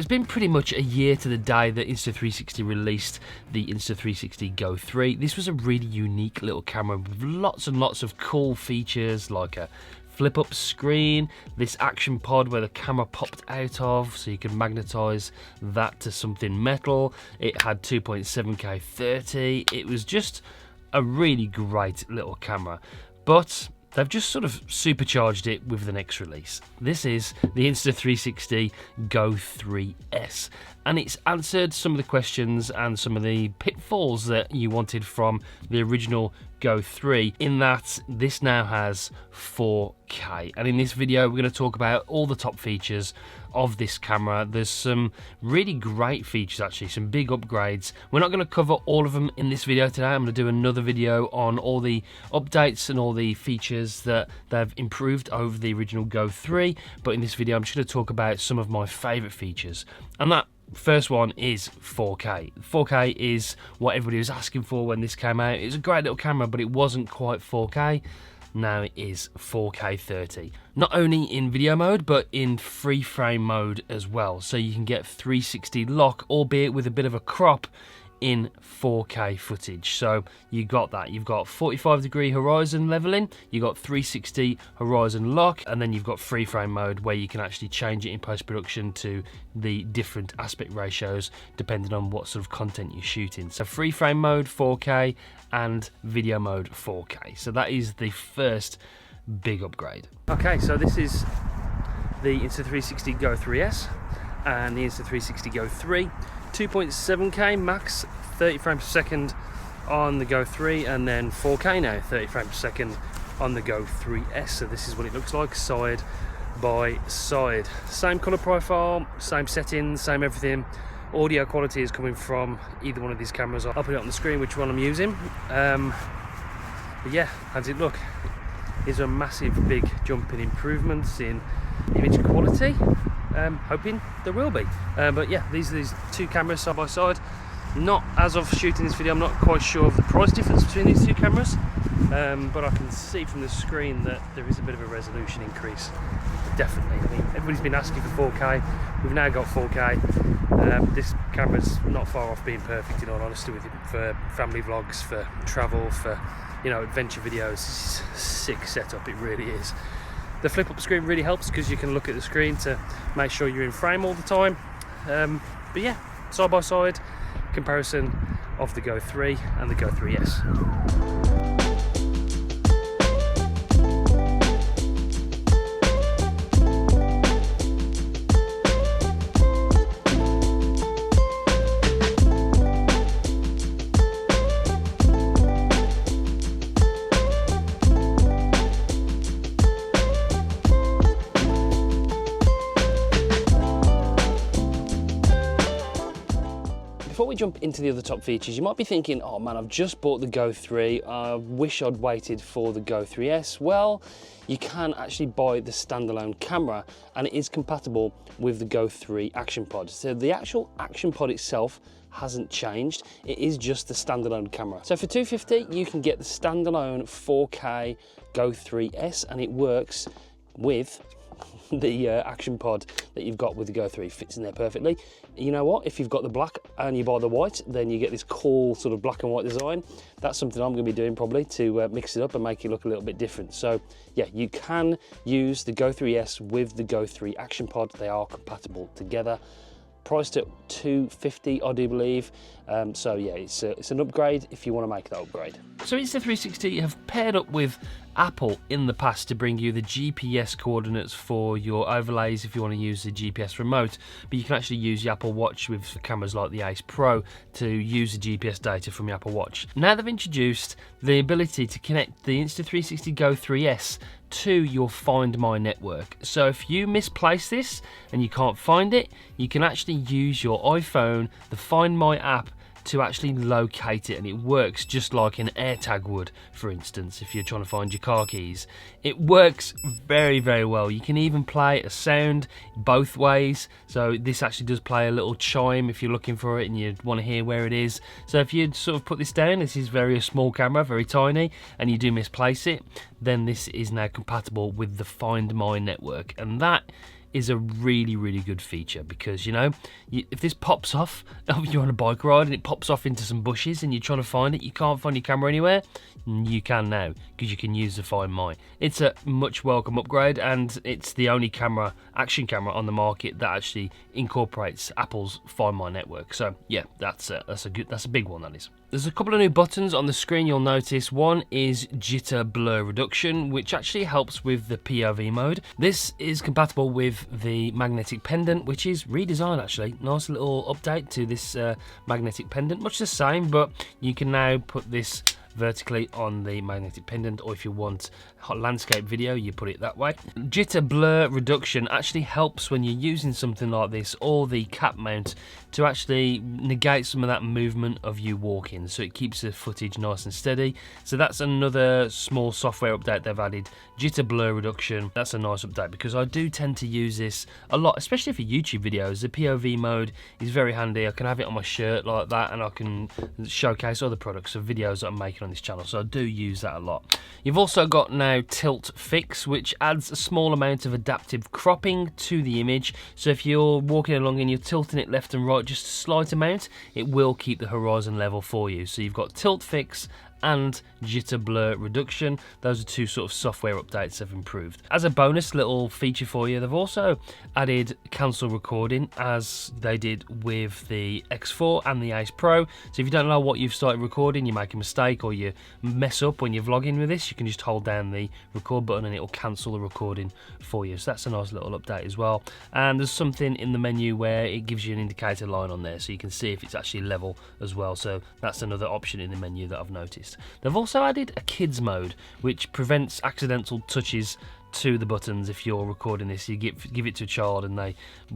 been pretty much a year to the day that Insta360 released the Insta360 GO3. This was a really unique little camera with lots and lots of cool features like a flip-up screen, this action pod where the camera popped out of so you could magnetize that to something metal. It had 2.7K 30. It was just a really great little camera, but they've just sort of supercharged it with the next release. This is the Insta360 GO3S, and it's answered some of the questions and some of the pitfalls that you wanted from the original GO3, in that this now has 4K. And in this video, we're going to talk about all the top features of this camera. There's some really great features, actually, some big upgrades. We're not going to cover all of them in this video today. I'm going to do another video on all the updates and all the features that they've improved over the original GO3, but in this video I'm just going to talk about some of my favorite features, and that first one is 4K. 4K is what everybody was asking for when this came out. It was a great little camera, but it wasn't quite 4K. Now it is 4K 30. Not only in video mode, but in free frame mode as well. So you can get 360 lock, albeit with a bit of a crop, in 4K footage. So you got that. You've got 45-degree horizon leveling, you got 360 horizon lock, and then you've got free frame mode where you can actually change it in post-production to the different aspect ratios depending on what sort of content you're shooting. So free frame mode 4K and video mode 4K. So that is the first big upgrade. Okay, so this is the Insta360 GO3S and the Insta360 GO3. 2.7K max, 30 frames per second on the GO3, and then 4K now, 30 frames per second on the GO3S. So this is what it looks like side by side. Same colour profile, same settings, same everything. Audio quality is coming from either one of these cameras. I'll put it on the screen which one I'm using. But yeah, how does it look? Is a massive big jump in improvements in image quality. Hoping there will be, but yeah, these are these two cameras side by side. Not as of shooting this video, I'm not quite sure of the price difference between these two cameras, but I can see from the screen that there is a bit of a resolution increase. Definitely. I mean, everybody's been asking for 4K. We've now got 4K. This camera's not far off being perfect, in all honesty, with it for family vlogs, for travel, for adventure videos. It's a sick setup, it really is. The flip-up screen really helps because you can look at the screen to make sure you're in frame all the time. But yeah, side-by-side comparison of the GO3 and the GO3S. Before we jump into the other top features, you might be thinking, oh man, I've just bought the GO3, I wish I'd waited for the GO3S. Well, you can actually buy the standalone camera, and it is compatible with the GO3 action pod. So the actual action pod itself hasn't changed, it is just the standalone camera. So for $250 you can get the standalone 4K GO3S, and it works with the action pod that you've got with the GO3. Fits in there perfectly. You know what, if you've got the black and you buy the white, then you get this cool sort of black and white design. That's something I'm going to be doing probably to mix it up and make it look a little bit different. So yeah, you can use the GO3S with the GO3 action pod. They are compatible together. Priced at $250, I do believe. So yeah, it's an upgrade if you want to make that upgrade. So Insta360 have paired up with Apple in the past to bring you the GPS coordinates for your overlays if you want to use the GPS remote, but you can actually use the Apple Watch with cameras like the Ace Pro to use the GPS data from the Apple Watch. Now they've introduced the ability to connect the Insta360 GO3S to your Find My network. So if you misplace this and you can't find it, you can actually use your iPhone, the Find My app, to actually locate it, and it works just like an AirTag would, for instance, if you're trying to find your car keys. It works very, very well. You can even play a sound both ways, so this actually does play a little chime if you're looking for it and you want to hear where it is. So if you sort of put this down, this is very small camera, very tiny, and you do misplace it, then this is now compatible with the Find My network, and that is a really, really good feature because, you know, if this pops off, you're on a bike ride and it pops off into some bushes and you're trying to find it, you can't find your camera anywhere, you can now because you can use the Find My. It's a much welcome upgrade, and it's the only action camera on the market that actually incorporates Apple's Find My network. So yeah, that's a big one, that is. There's a couple of new buttons on the screen you'll notice. One is jitter blur reduction, which actually helps with the POV mode. This is compatible with the magnetic pendant, which is redesigned actually. Nice little update to this magnetic pendant, much the same, but you can now put this vertically on the magnetic pendant, or if you want landscape video, you put it that way. Jitter blur reduction actually helps when you're using something like this or the cap mount to actually negate some of that movement of you walking, so it keeps the footage nice and steady. So that's another small software update they've added, jitter blur reduction. That's a nice update because I do tend to use this a lot, especially for YouTube videos. The POV mode is very handy. I can have it on my shirt like that, and I can showcase other products or videos that I'm making on this channel, so I do use that a lot. You've also got now tilt fix, which adds a small amount of adaptive cropping to the image, so if you're walking along and you're tilting it left and right just a slight amount, it will keep the horizon level for you. So you've got tilt fix and jitter blur reduction. Those are two sort of software updates they've improved. As a bonus little feature for you, they've also added cancel recording, as they did with the X4 and the Ace Pro. So if you don't know what you've started recording, you make a mistake or you mess up when you're vlogging with this, you can just hold down the record button and it'll cancel the recording for you. So that's a nice little update as well. And there's something in the menu where it gives you an indicator line on there, so you can see if it's actually level as well. So that's another option in the menu that I've noticed. They've also added a kids mode, which prevents accidental touches to the buttons. If you're recording this, you give it to a child and they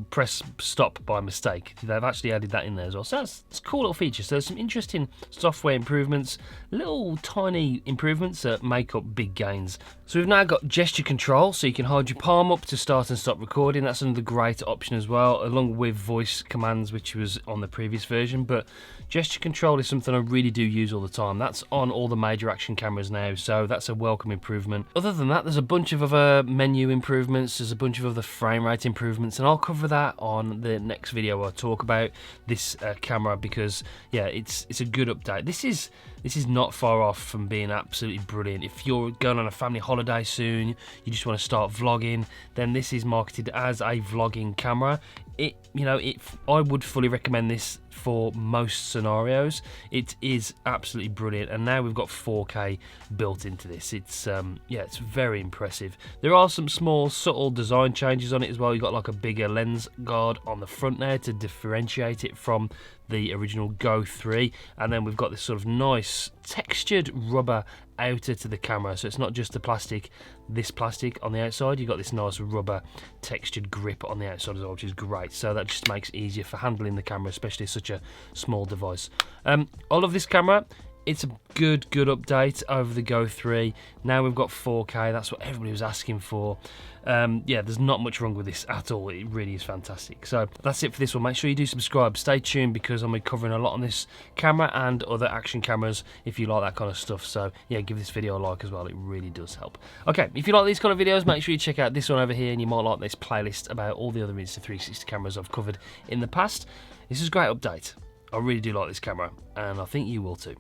press stop by mistake. They've actually added that in there as well. So that's a cool little feature. So there's some interesting software improvements, little tiny improvements that make up big gains. So we've now got gesture control, so you can hold your palm up to start and stop recording. That's another great option as well, along with voice commands, which was on the previous version. But gesture control is something I really do use all the time. That's on all the major action cameras now, so that's a welcome improvement. Other than that, there's a bunch of other menu improvements, there's a bunch of other frame rate improvements, and I'll cover that on the next video. I'll talk about this camera because yeah, it's a good update. This is not far off from being absolutely brilliant. If you're going on a family holiday soon, you just want to start vlogging, then this is marketed as a vlogging camera. I would fully recommend this for most scenarios. It is absolutely brilliant, and now we've got 4K built into this. It's it's very impressive. There are some small subtle design changes on it as well. You've got like a bigger lens guard on the front there to differentiate it from the original Go3, and then we've got this sort of nice textured rubber outer to the camera, so it's not just the plastic, this plastic on the outside, you've got this nice rubber textured grip on the outside as well, which is great. So that just makes it easier for handling the camera, especially such a small device. I love this camera. It's a good update over the Go3. Now we've got 4K, that's what everybody was asking for. Yeah, there's not much wrong with this at all. It really is fantastic. So that's it for this one. Make sure you do subscribe. Stay tuned because I'm covering a lot on this camera and other action cameras if you like that kind of stuff. So yeah, give this video a like as well. It really does help. Okay, if you like these kind of videos, make sure you check out this one over here, and you might like this playlist about all the other Insta360 cameras I've covered in the past. This is a great update. I really do like this camera, and I think you will too.